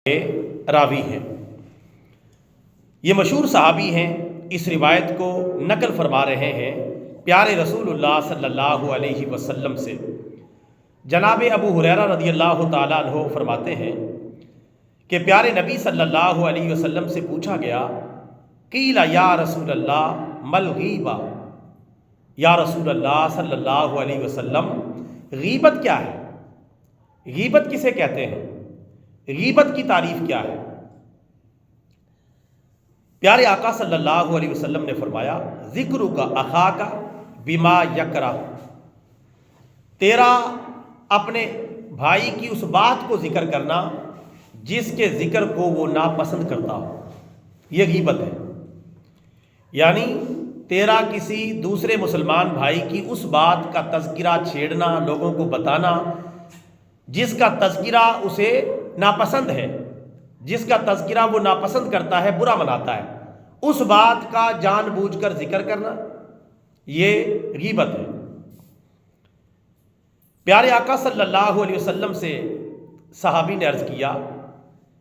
راوی ہیں۔ یہ مشہور صحابی ہیں، اس روایت کو نقل فرما رہے ہیں پیارے رسول اللہ صلی اللہ علیہ وسلم سے۔ جناب ابو ہریرہ رضی اللہ تعالیٰ عنہ فرماتے ہیں کہ پیارے نبی صلی اللہ علیہ وسلم سے پوچھا گیا، قیل یا رسول اللہ مل غیبہ، یا رسول اللہ صلی اللہ علیہ وسلم غیبت کیا ہے؟ غیبت کسے کہتے ہیں؟ غیبت کی تعریف کیا ہے؟ پیارے آقا صلی اللہ علیہ وسلم نے فرمایا، ذکرک اخاک بما یکرہ، تیرا اپنے بھائی کی اس بات کو ذکر کرنا جس کے ذکر کو وہ ناپسند کرتا ہو، یہ غیبت ہے۔ یعنی تیرا کسی دوسرے مسلمان بھائی کی اس بات کا تذکرہ چھیڑنا، لوگوں کو بتانا جس کا تذکرہ اسے ناپسند ہے، جس کا تذکرہ وہ ناپسند کرتا ہے، برا مناتا ہے، اس بات کا جان بوجھ کر ذکر کرنا، یہ غیبت ہے۔ پیارے آقا صلی اللہ علیہ وسلم سے صحابی نے عرض کیا،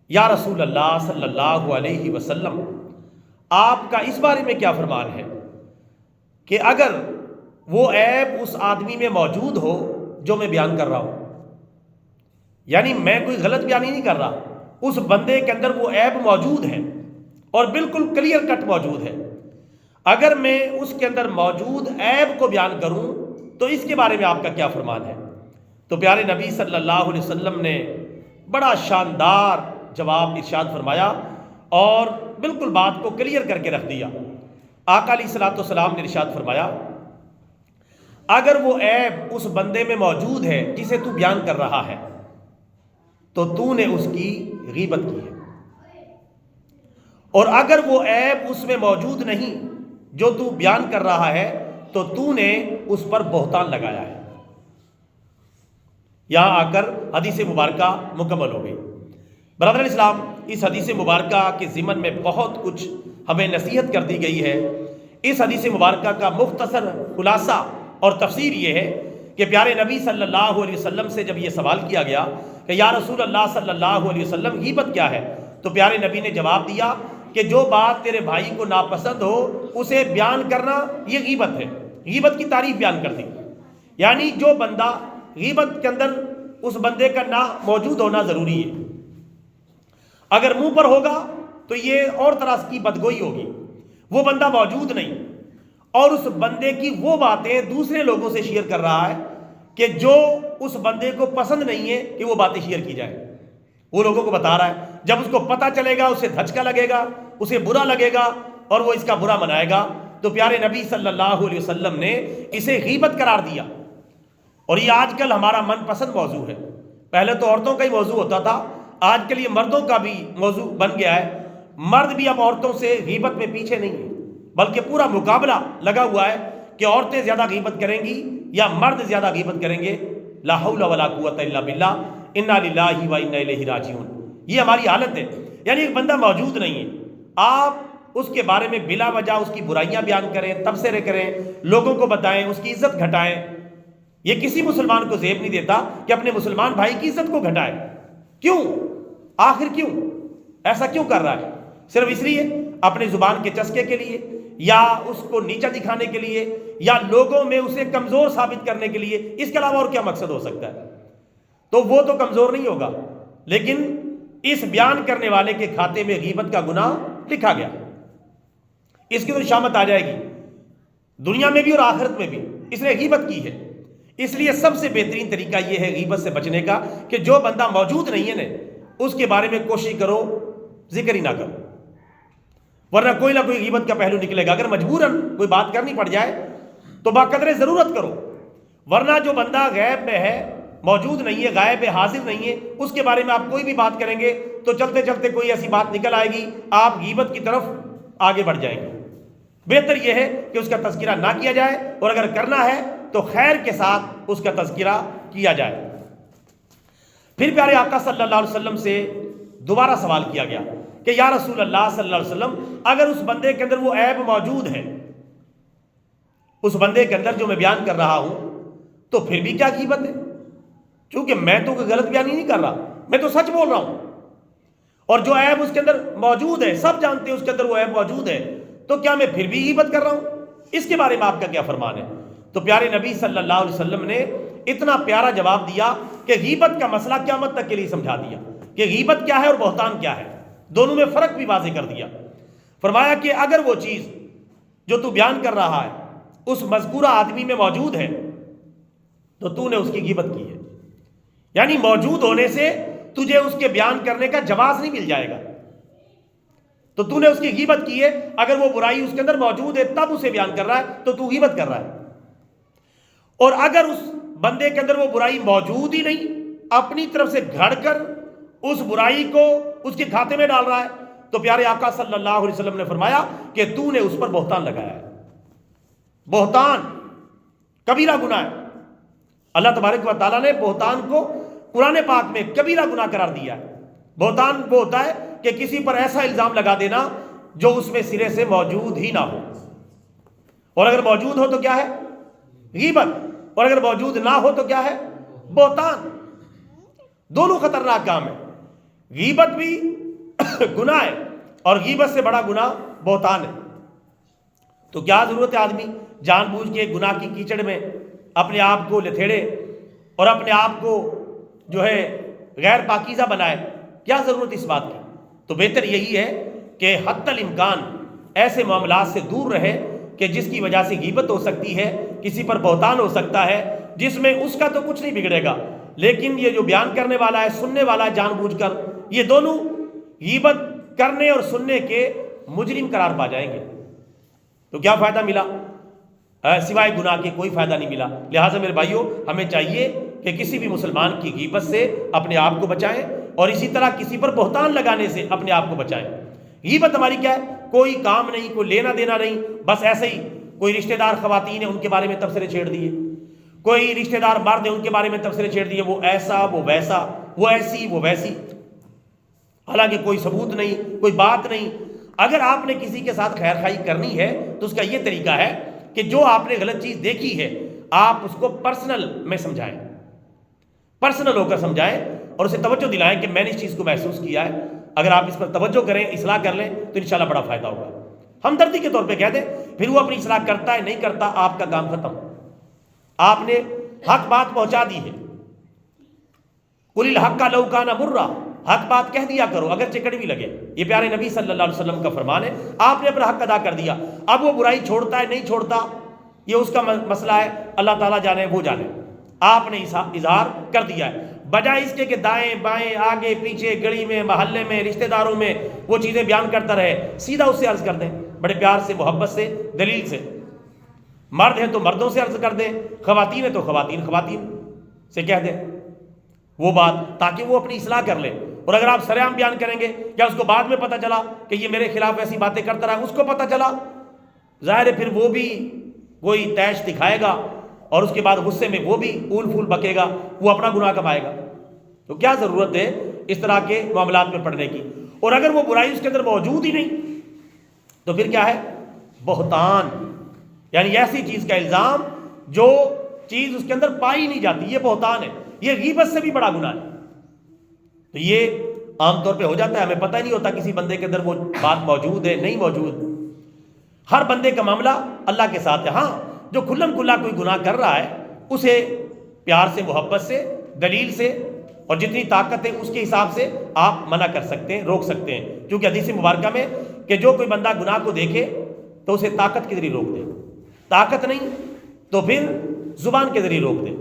یا رسول اللہ صلی اللہ علیہ وسلم، آپ کا اس بارے میں کیا فرمان ہے کہ اگر وہ عیب اس آدمی میں موجود ہو جو میں بیان کر رہا ہوں، یعنی میں کوئی غلط بیانی نہیں کر رہا، اس بندے کے اندر وہ عیب موجود ہے اور بالکل کلیئر کٹ موجود ہے، اگر میں اس کے اندر موجود عیب کو بیان کروں تو اس کے بارے میں آپ کا کیا فرمان ہے؟ تو پیارے نبی صلی اللہ علیہ وسلم نے بڑا شاندار جواب ارشاد فرمایا اور بالکل بات کو کلیئر کر کے رکھ دیا۔ آقا علیہ الصلوۃ والسلام نے ارشاد فرمایا، اگر وہ عیب اس بندے میں موجود ہے جسے تو بیان کر رہا ہے تو تو نے اس کی غیبت کی ہے، اور اگر وہ عیب اس میں موجود نہیں جو تو بیان کر رہا ہے تو تو نے اس پر بہتان لگایا ہے۔ یہاں آ کر حدیث مبارکہ مکمل ہو گئی۔ برادر اسلام، اس حدیث مبارکہ کے ضمن میں بہت کچھ ہمیں نصیحت کر دی گئی ہے۔ اس حدیث مبارکہ کا مختصر خلاصہ اور تفسیر یہ ہے کہ پیارے نبی صلی اللہ علیہ وسلم سے جب یہ سوال کیا گیا کہ یا رسول اللہ صلی اللہ علیہ وسلم غیبت کیا ہے، تو پیارے نبی نے جواب دیا کہ جو بات تیرے بھائی کو ناپسند ہو اسے بیان کرنا یہ غیبت ہے۔ غیبت کی تعریف بیان کر دی، یعنی جو بندہ غیبت کے اندر اس بندے کا نہ موجود ہونا ضروری ہے، اگر منہ پر ہوگا تو یہ اور طرح کی بدگوئی ہوگی، وہ بندہ موجود نہیں اور اس بندے کی وہ باتیں دوسرے لوگوں سے شیئر کر رہا ہے کہ جو اس بندے کو پسند نہیں ہے کہ وہ باتیں شیئر کی جائیں، وہ لوگوں کو بتا رہا ہے۔ جب اس کو پتہ چلے گا اسے دھچکا لگے گا، اسے برا لگے گا اور وہ اس کا برا منائے گا۔ تو پیارے نبی صلی اللہ علیہ وسلم نے اسے غیبت قرار دیا، اور یہ آج کل ہمارا من پسند موضوع ہے۔ پہلے تو عورتوں کا ہی موضوع ہوتا تھا، آج کل یہ مردوں کا بھی موضوع بن گیا ہے۔ مرد بھی اب عورتوں سے غیبت میں پیچھے نہیں ہے، بلکہ پورا مقابلہ لگا ہوا ہے کہ عورتیں زیادہ غیبت کریں گی یا مرد زیادہ غیبت کریں گے۔ لا حول ولا قوت الا باللہ، انا للہ و انا الیہ راجعون، یہ ہماری حالت ہے۔ یعنی ایک بندہ موجود نہیں ہے، آپ اس کے بارے میں بلا وجہ اس کی برائیاں بیان کریں، تبصرے کریں، لوگوں کو بتائیں، اس کی عزت گھٹائیں۔ یہ کسی مسلمان کو زیب نہیں دیتا کہ اپنے مسلمان بھائی کی عزت کو گھٹائے۔ کیوں؟ آخر کیوں ایسا کیوں کر رہا ہے؟ صرف اس لیے اپنی زبان کے چسکے کے لیے، یا اس کو نیچا دکھانے کے لیے، یا لوگوں میں اسے کمزور ثابت کرنے کے لیے؟ اس کے علاوہ اور کیا مقصد ہو سکتا ہے؟ تو وہ تو کمزور نہیں ہوگا، لیکن اس بیان کرنے والے کے کھاتے میں غیبت کا گناہ لکھا گیا، اس کی تو شامت آ جائے گی دنیا میں بھی اور آخرت میں بھی۔ اس نے غیبت کی ہے، اس لیے سب سے بہترین طریقہ یہ ہے غیبت سے بچنے کا کہ جو بندہ موجود نہیں ہے نا، اس کے بارے میں کوشش کرو ذکر ہی نہ کرو، ورنہ کوئی نہ کوئی غیبت کا پہلو نکلے گا۔ اگر مجبوراً کوئی بات کرنی پڑ جائے تو باقدر ضرورت کرو، ورنہ جو بندہ غیب میں ہے، موجود نہیں ہے، غائب ہے، حاضر نہیں ہے، اس کے بارے میں آپ کوئی بھی بات کریں گے تو چلتے چلتے کوئی ایسی بات نکل آئے گی، آپ غیبت کی طرف آگے بڑھ جائیں گے۔ بہتر یہ ہے کہ اس کا تذکرہ نہ کیا جائے، اور اگر کرنا ہے تو خیر کے ساتھ اس کا تذکرہ کیا جائے۔ پھر پیارے آقا صلی اللہ علیہ وسلم سے دوبارہ سوال کیا گیا کہ یا رسول اللہ صلی اللہ علیہ وسلم، اگر اس بندے کے اندر وہ عیب موجود ہے، اس بندے کے اندر جو میں بیان کر رہا ہوں، تو پھر بھی کیا غیبت ہے؟ چونکہ میں تو کوئی غلط بیانی نہیں کر رہا، میں تو سچ بول رہا ہوں۔ اور جو عیب اس کے اندر موجود ہے سب جانتے ہیں اس کے اندر وہ عیب موجود ہے، تو کیا میں پھر بھی غیبت کر رہا ہوں؟ اس کے بارے میں آپ کا کیا فرمان ہے؟ تو پیارے نبی صلی اللہ علیہ وسلم نے اتنا پیارا جواب دیا کہ غیبت کا مسئلہ قیامت تک کے لیے سمجھا دیا کہ غیبت کیا ہے اور بہتان کیا ہے، دونوں میں فرق بھی واضح کر دیا۔ فرمایا کہ اگر وہ چیز جو تو بیان کر رہا ہے اس مذکورہ آدمی میں موجود ہے تو تو نے اس کی غیبت کی ہے، یعنی موجود ہونے سے تجھے اس کے بیان کرنے کا جواز نہیں مل جائے گا، تو تو نے اس کی غیبت کی ہے۔ اگر وہ برائی اس کے اندر موجود ہے تب اسے بیان کر رہا ہے تو غیبت کر رہا ہے، اور اگر اس بندے کے اندر وہ برائی موجود ہی نہیں، اپنی طرف سے گھڑ کر اس برائی کو اس کے کھاتے میں ڈال رہا ہے، تو پیارے آقا صلی اللہ علیہ وسلم نے فرمایا کہ تو نے اس پر بہتان لگایا ہے۔ بہتان کبیرہ گناہ ہے، اللہ تبارک و تعالیٰ نے بہتان کو قرآن پاک میں کبیرہ گناہ قرار دیا ہے۔ بہتان وہ ہوتا ہے کہ کسی پر ایسا الزام لگا دینا جو اس میں سرے سے موجود ہی نہ ہو، اور اگر موجود ہو تو کیا ہے؟ غیبت، اور اگر موجود نہ ہو تو کیا ہے؟ بہتان۔ دونوں خطرناک کام ہے، غیبت بھی گناہ ہے اور غیبت سے بڑا گناہ بہتان ہے۔ تو کیا ضرورت ہے آدمی جان بوجھ کے گناہ کی کیچڑ میں اپنے آپ کو لتھیڑے اور اپنے آپ کو جو ہے غیر پاکیزہ بنائے؟ کیا ضرورت اس بات کی؟ تو بہتر یہی ہے کہ حتی الامکان ایسے معاملات سے دور رہے کہ جس کی وجہ سے غیبت ہو سکتی ہے، کسی پر بہتان ہو سکتا ہے، جس میں اس کا تو کچھ نہیں بگڑے گا، لیکن یہ جو بیان کرنے والا ہے، سننے والا ہے جان بوجھ کر، یہ دونوں غیبت کرنے اور سننے کے مجرم قرار پا جائیں گے۔ تو کیا فائدہ ملا؟ سوائے گناہ کے کوئی فائدہ نہیں ملا۔ لہٰذا میرے بھائیوں، ہمیں چاہیے کہ کسی بھی مسلمان کی غیبت سے اپنے آپ کو بچائیں، اور اسی طرح کسی پر بہتان لگانے سے اپنے آپ کو بچائیں۔ غیبت ہماری کیا ہے؟ کوئی کام نہیں، کوئی لینا دینا نہیں، بس ایسے ہی کوئی رشتہ دار خواتین ہیں ان کے بارے میں تبصرے چھیڑ دیے، کوئی رشتہ دار مرد ہیں ان کے بارے میں تبصرے چھیڑ دیے، وہ ایسا وہ ویسا، وہ ایسی وہ ویسی، حالانکہ کوئی ثبوت نہیں، کوئی بات نہیں۔ اگر آپ نے کسی کے ساتھ خیر خواہی کرنی ہے تو اس کا یہ طریقہ ہے کہ جو آپ نے غلط چیز دیکھی ہے آپ اس کو پرسنل میں سمجھائیں، پرسنل ہو کر سمجھائیں اور اسے توجہ دلائیں کہ میں نے اس چیز کو محسوس کیا ہے، اگر آپ اس پر توجہ کریں، اصلاح کر لیں تو انشاءاللہ بڑا فائدہ ہوگا۔ ہمدردی کے طور پہ کہہ دیں، پھر وہ اپنی اصلاح کرتا ہے نہیں کرتا، آپ کا کام ختم، آپ نے حق بات پہنچا دی ہے۔ قُلِ الْحَقَّ لَوْ كَانَ مُرًّا، حق بات کہہ دیا کرو اگرچہ کڑوی لگے، یہ پیارے نبی صلی اللہ علیہ وسلم کا فرمان ہے۔ آپ نے اپنا حق ادا کر دیا، اب وہ برائی چھوڑتا ہے نہیں چھوڑتا یہ اس کا مسئلہ ہے، اللہ تعالیٰ جانے وہ جانے، آپ نے اظہار کر دیا ہے، بجائے اس کے کہ دائیں بائیں آگے پیچھے گلی میں محلے میں رشتہ داروں میں وہ چیزیں بیان کرتا رہے، سیدھا اس سے عرض کر دیں، بڑے پیار سے محبت سے دلیل سے، مرد ہیں تو مردوں سے عرض کر دیں، خواتین ہیں تو خواتین سے کہہ دیں وہ بات، تاکہ وہ اپنی اصلاح کر لے۔ اور اگر آپ سرعام بیان کریں گے، کیا اس کو بعد میں پتہ چلا کہ یہ میرے خلاف ایسی باتیں کرتا رہا، اس کو پتہ چلا، ظاہر ہے پھر وہ بھی کوئی تیش دکھائے گا اور اس کے بعد غصے میں وہ بھی اول پھول بکے گا، وہ اپنا گناہ کمائے گا۔ تو کیا ضرورت ہے اس طرح کے معاملات میں پڑنے کی؟ اور اگر وہ برائی اس کے اندر موجود ہی نہیں تو پھر کیا ہے؟ بہتان، یعنی ایسی چیز کا الزام جو چیز اس کے اندر پائی نہیں جاتی، یہ بہتان ہے، یہ غیبت سے بھی بڑا گناہ ہے۔ تو یہ عام طور پہ ہو جاتا ہے، ہمیں پتہ نہیں ہوتا کسی بندے کے اندر وہ بات موجود ہے نہیں موجود۔ ہر بندے کا معاملہ اللہ کے ساتھ ہے۔ ہاں، جو کھلم کھلا کوئی گناہ کر رہا ہے اسے پیار سے محبت سے دلیل سے اور جتنی طاقت ہے اس کے حساب سے آپ منع کر سکتے ہیں، روک سکتے ہیں، کیونکہ حدیث مبارکہ میں کہ جو کوئی بندہ گناہ کو دیکھے تو اسے طاقت کے ذریعے روک دے، طاقت نہیں تو پھر زبان کے ذریعے روک دے،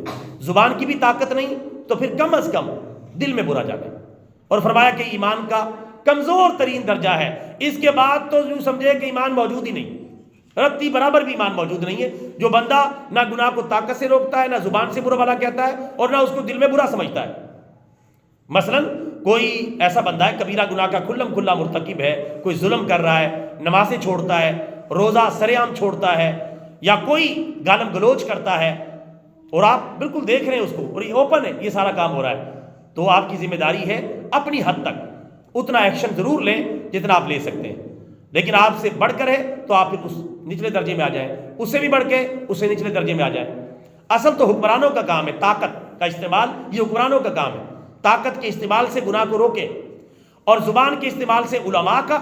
زبان کی بھی طاقت نہیں تو پھر کم از کم دل میں برا جاگے۔ اور فرمایا کہ ایمان کا کمزور ترین درجہ ہے، اس کے بعد تو یوں سمجھے کہ ایمان موجود ہی نہیں، رتی برابر بھی ایمان موجود نہیں ہے۔ جو بندہ نہ گناہ کو طاقت سے روکتا ہے، نہ زبان سے برا بھلا کہتا ہے، اور نہ اس کو دل میں برا سمجھتا ہے۔ مثلا کوئی ایسا بندہ ہے کبیرہ گناہ کا کھلم کھلا مرتکب ہے، کوئی ظلم کر رہا ہے، نمازیں چھوڑتا ہے، روزہ سرعام چھوڑتا ہے، یا کوئی گالم گلوچ کرتا ہے، اور آپ بالکل دیکھ رہے ہیں اس کو اور یہ اوپن ہے، یہ سارا کام ہو رہا ہے، تو آپ کی ذمہ داری ہے اپنی حد تک اتنا ایکشن ضرور لیں جتنا آپ لے سکتے ہیں، لیکن آپ سے بڑھ کر ہے تو آپ پھر اس نچلے درجے میں آ جائیں، اس سے بھی بڑھ کے اس سے نچلے درجے میں آ جائیں۔ اصل تو حکمرانوں کا کام ہے، طاقت کا استعمال یہ حکمرانوں کا کام ہے، طاقت کے استعمال سے گناہ کو روکیں اور زبان کے استعمال سے علماء کا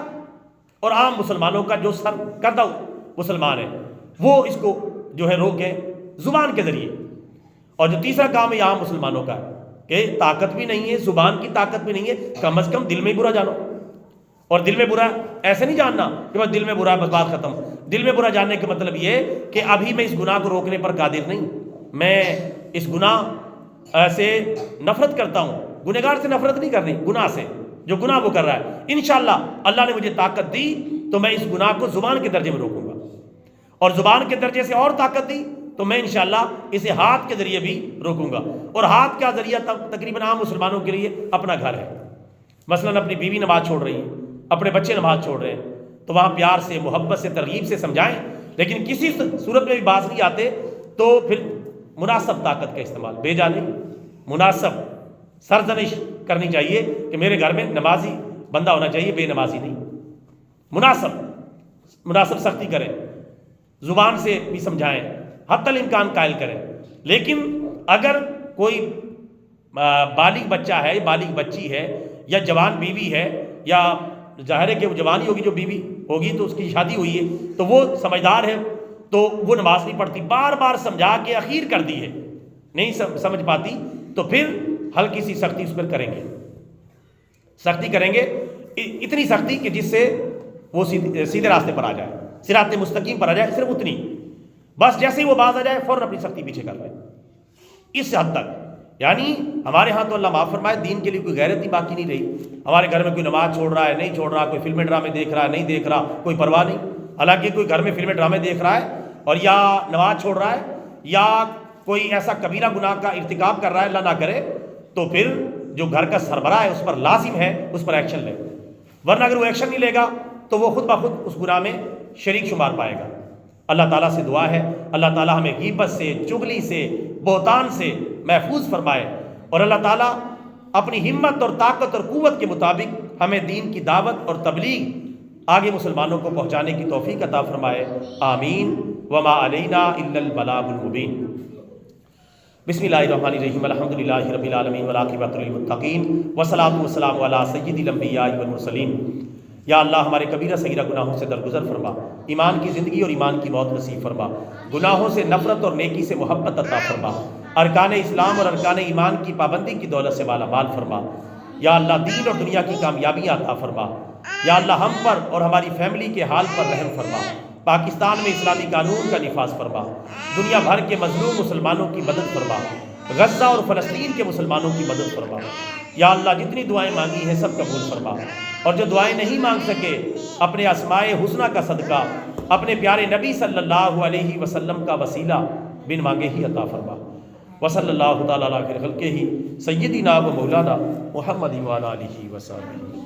اور عام مسلمانوں کا جو سر کردہ مسلمان ہے وہ اس کو جو ہے روکیں زبان کے ذریعے۔ اور جو تیسرا کام ہے عام مسلمانوں کا ہے کہ طاقت بھی نہیں ہے، زبان کی طاقت بھی نہیں ہے، کم از کم دل میں برا جانو۔ اور دل میں برا ایسے نہیں جاننا کہ بس دل میں برا ہے بس بات ختم۔ دل میں برا جاننے کا مطلب یہ کہ ابھی میں اس گناہ کو روکنے پر قادر نہیں، میں اس گناہ سے نفرت کرتا ہوں۔ گنہگار سے نفرت نہیں کرنی، گناہ سے، جو گناہ وہ کر رہا ہے۔ انشاءاللہ اللہ نے مجھے طاقت دی تو میں اس گناہ کو زبان کے درجے میں روکوں گا، اور زبان کے درجے سے اور طاقت دی تو میں انشاءاللہ اسے ہاتھ کے ذریعے بھی روکوں گا۔ اور ہاتھ کا ذریعہ تقریباً عام مسلمانوں کے لیے اپنا گھر ہے۔ مثلاً اپنی بیوی نماز چھوڑ رہی ہے، اپنے بچے نماز چھوڑ رہے ہیں، تو وہاں پیار سے، محبت سے، ترغیب سے سمجھائیں۔ لیکن کسی صورت میں بھی باز نہیں آتے تو پھر مناسب طاقت کا استعمال، بھیجا نہیں، مناسب سرزنش کرنی چاہیے کہ میرے گھر میں نمازی بندہ ہونا چاہیے، بے نمازی نہیں۔ مناسب سختی کریں، زبان سے بھی سمجھائیں، حتی الامکان قائل کریں۔ لیکن اگر کوئی بالغ بچہ ہے، بالغ بچی ہے، یا جوان بیوی ہے، یا ظاہر ہے کہ وہ جوانی ہوگی، جو بیوی ہوگی تو اس کی شادی ہوئی ہے تو وہ سمجھدار ہے تو وہ نماز نہیں پڑھتی، بار بار سمجھا کے اخیر کر دی ہے، نہیں سمجھ پاتی، تو پھر ہلکی سی سختی اس پر کریں گے، سختی کریں گے، اتنی سختی کہ جس سے وہ سیدھے راستے پر آ جائے، صراط مستقیم پر آ جائے، صرف اتنی، بس جیسے ہی وہ باز آ جائے فوراً اپنی سختی پیچھے کر لیں، اس حد تک۔ یعنی ہمارے ہاں تو اللہ معاف فرمائے دین کے لیے کوئی غیرت ہی باقی نہیں رہی۔ ہمارے گھر میں کوئی نماز چھوڑ رہا ہے، نہیں چھوڑ رہا، کوئی فلمیں ڈرامے دیکھ رہا ہے، نہیں دیکھ رہا، کوئی پرواہ نہیں۔ حالانکہ کوئی گھر میں فلمیں ڈرامے دیکھ رہا ہے اور یا نماز چھوڑ رہا ہے یا کوئی ایسا کبیرہ گناہ کا ارتکاب کر رہا ہے، اللہ نہ کرے، تو پھر جو گھر کا سربراہ ہے اس پر لازم ہے اس پر ایکشن لے، ورنہ اگر وہ ایکشن نہیں لے گا تو وہ خود بخود اس گناہ میں شریک شمار پائے گا۔ اللہ تعالیٰ سے دعا ہے اللہ تعالیٰ ہمیں غیبت سے، چغلی سے، بہتان سے محفوظ فرمائے، اور اللہ تعالیٰ اپنی ہمت اور طاقت اور قوت کے مطابق ہمیں دین کی دعوت اور تبلیغ آگے مسلمانوں کو پہنچانے کی توفیق عطا فرمائے، آمین۔ وما علینا الا البلاغ المبین۔ بسم اللہ الرحمن الرحیم، الحمدللہ رب العالمین والعاقبۃ للمتقین والصلاۃ والسلام علی سید الانبیاء والمرسلین۔ یا اللہ ہمارے کبیرہ صغیرہ گناہوں سے درگزر فرما، ایمان کی زندگی اور ایمان کی موت نصیب فرما، گناہوں سے نفرت اور نیکی سے محبت عطا فرما، ارکان اسلام اور ارکان ایمان کی پابندی کی دولت سے مالا مال فرما۔ یا اللہ دین اور دنیا کی کامیابیاں عطا فرما۔ یا اللہ ہم پر اور ہماری فیملی کے حال پر رحم فرما، پاکستان میں اسلامی قانون کا نفاذ فرما، دنیا بھر کے مظلوم مسلمانوں کی مدد فرما، غزہ اور فلسطین کے مسلمانوں کی مدد فرما۔ یا اللہ جتنی دعائیں مانگی ہیں سب قبول فرما، اور جو دعائیں نہیں مانگ سکے اپنے اسماء حسنہ کا صدقہ اپنے پیارے نبی صلی اللہ علیہ وسلم کا وسیلہ بن مانگے ہی عطا فرما۔ وصلی اللہ تعالیٰ علی خیر خلقہ سیدنا و مولانا محمد وعلی آلہ وصحبہ۔